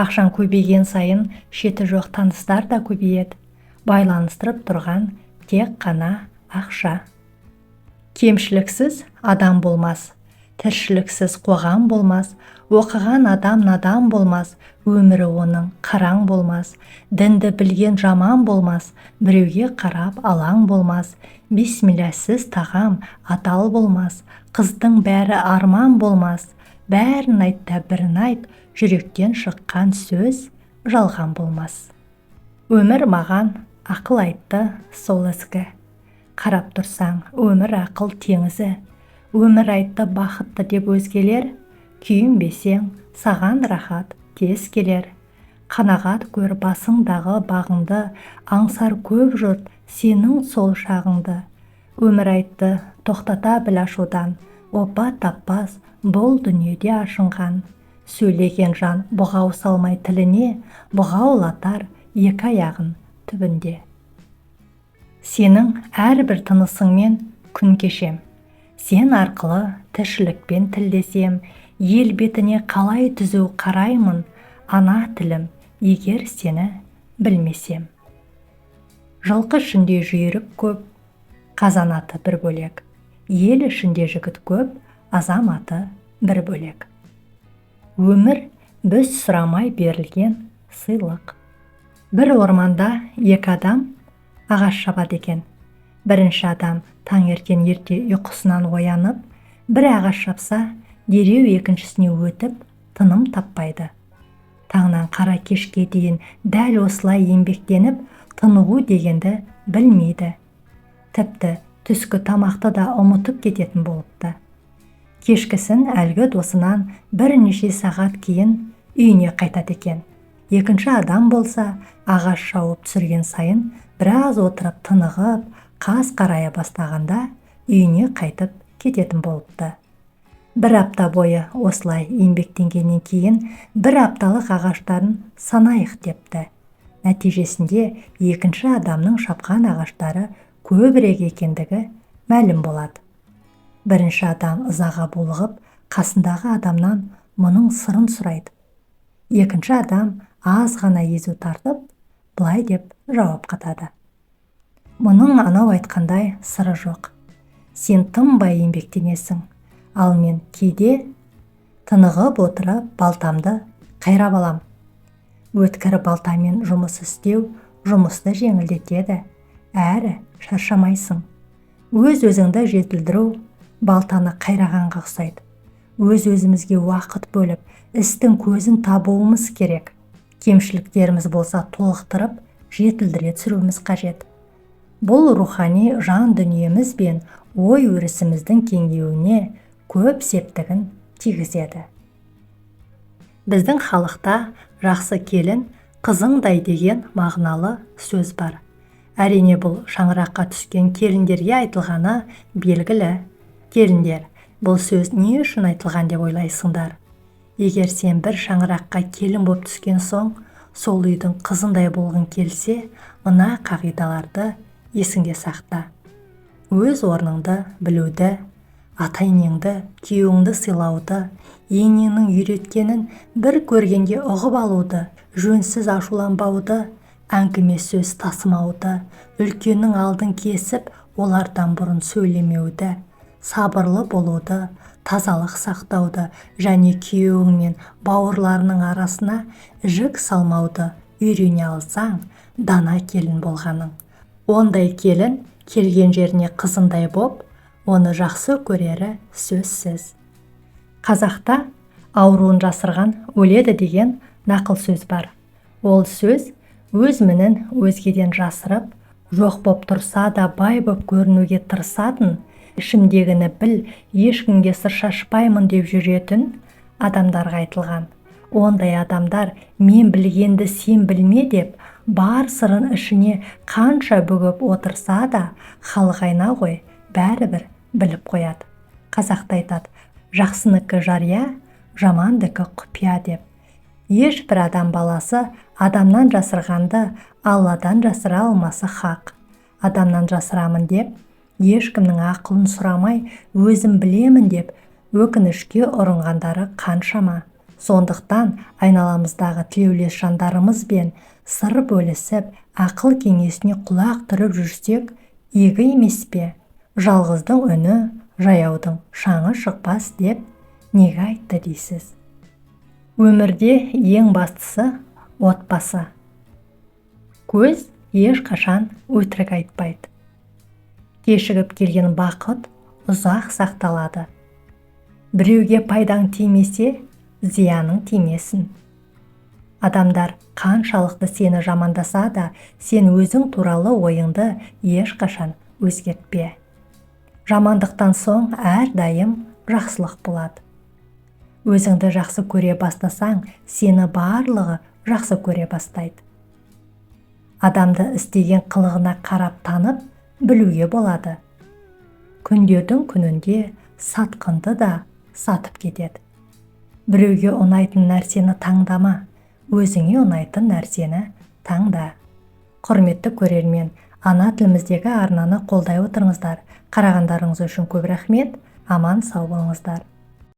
Ақшаң көбейген сайын шеті жоқ таныстар да көбейеді. Байланыстырып тұрған тек қана ақша. Кемшіліксіз адам болмас, тіршіліксіз қоғам болмас, оқыған адам надан болмас, өмірі оның қараң болмас, дінді білген жаман болмас, біреуге қарап алаң болмас, бисмиллясіз тағам атал болмас, қыздың бәрі арман болмас, бәрін айт та бірін айт, жүректен шыққан сөз жалған болмас. Өмір маған ақыл айтты сол ізгі, қарап тұрсаң өмір ақыл теңізі, өмір айтты бақытты деп өзгелер, күйінбесең саған рахат тез келер. Қанағат көр басыңдағы бағыңды, аңсар көп жұрт сенің сол шағыңды. Өмір айтты тоқтата біл ашудан, опа таппас бұл дүниеде ашынған. Сөйлеген жан бұғау салмай тіліне, бұғаулатар екі аяғын түбінде. Сенің әрбір тынысыңмен күн кешем, сен арқылы тіршілікпен тілдесем, ел бетіне қалай түзу қараймын, ана тілім егер сені білмесем. Жылқы ішінде жүйрік көп, қазанаты бір бөлек, ел ішінде жігіт көп, азаматы бір бөлек. Өмір біз сұрамай берілген сыйлық. Бір орманда екі адам ағаш шабады екен. Бірінші адам таңертең ерте ұйқысынан оянып, бір ағаш шапса, дереу екіншісіне өтіп, тыным таппайды. Таңнан қара кешке дейін дәл осылай еңбектеніп, тынығу дегенді білмейді. Тіпті түскі тамақты да ұмытып кететін болыпты. Кешкісін әлгі досынан бірнеше сағат кейін үйіне қайтады екен. Екінші адам болса, ағаш шауып түсірген сайын біраз отырып тынығып, қас қарая бастағанда үйіне қайтып кететін болыпты. Бір апта бойы осылай еңбектенгеннен кейін бір апталық ағаштарын санайық депті. Нәтижесінде екінші адамның шапқан ағаштары көбірек екендігі мәлім болады. Бірінші адам ызаға булығып, қасындағы адамнан мұның сырын сұрайды. Екінші адам аз ғана езу тартып, былай деп жауап қатады. Мұның анау айтқандай сыры жоқ. Сен тынбай еңбектенесің, ал мен кейде тынығып отырып балтамды қайрап алам. Өткір балтамен жұмыс істеу жұмысты жеңілдетеді, әрі шаршамайсың. Өз-өзіңді жетілдіру балтаны қайрағанға ұқсайды. Өз-өзімізге уақыт бөліп, істің көзін табуымыз керек. Кемшіліктеріміз болса толықтырып, жетілдіре түсіруіміз қажет. Бұл рухани жан дүниеміз бен ой өрісіміздің кеңеюіне көп септігін тигізеді. Біздің халықта жақсы келін қызыңдай деген мағыналы сөз бар. Әрине бұл шаңыраққа түскен келіндерге айтылғаны белгілі. Келіндер, бұл сөз не үшін айтылған деп ойлайсыңдар? Егер сен бір шаңыраққа келін боп түскен соң, сол үйдің қызындай болғың келсе, мына қағидаларды есіңде сақта. Өз орныңды білуді, ата-енеңді, күйеуіңді сыйлауды, енеңнің үйреткенін бір көргенде ұғып алуды, жөнсіз ашуланбауды, әңгіме сөз тасымауды, үлкеннің алдын кесіп, олардан бұрын сөйлемеуді, сабырлы болуды, тазалық сақтауды және күйеуің мен бауырларының арасына жік салмауды үйрене алсаң, дана келін болғаның. Ондай келін келген жеріне қызындай боп, оны жақсы көрері сөзсіз. Қазақта ауруын жасырған өледі деген нақыл сөз бар. Ол сөз өз мінін өзгеден жасырып, жоқ боп тұрса да бай боп көрінуге тырысатын, ішімдегіні біл, ешкімге сыр шашпаймын деп жүретін адамдарға айтылған. Ондай адамдар мен білгенді сен білме деп, бар сырын ішіне қанша бүгіп отырса да, халық айна ғой, бәрібір біліп қояды. Қазақта айтады, жақсыныкі жария, жамандікі құпия деп. Ешбір адам баласы адамнан жасырғанды Алладан жасыра алмасы хақ. Адамнан жасырамын деп, ешкімнің ақылын сұрамай, өзім білемін деп, өкінішке ұрынғандары қаншама. Сондықтан айналамыздағы тілеулес жандарымызбен сыр бөлісіп, ақыл кеңесіне құлақ түріп жүрсек, игі емес пе? Жалғыздың үні, жаяудың шаңы шықпас деп неге айтты дейсіз? Өмірде ең бастысы отбасы. Көз ешқашан өтірік айтпайды. Кешігіп келген бақыт ұзақ сақталады. Біреуге пайдаң тимесе, зияның тимесін. Адамдар қаншалықты сені жамандаса да, сен өзің туралы ойыңды ешқашан өзгертпе. Жамандықтан соң әрдайым жақсылық болады. Өзіңді жақсы көре бастасаң, сені барлығы жақсы көре бастайды. Адамды істеген қылығына қарап танып, білуге болады. Күндердің күнінде сатқынды да сатып кетеді. Біреуге ұнайтын нәрсені таңдама, өзіңе ұнайтын нәрсені таңда. Құрметті көрермен, ана тіліміздегі арнаны қолдай отырыңыздар. Қарағандарыңыз үшін көп рахмет, аман сау болыңыздар.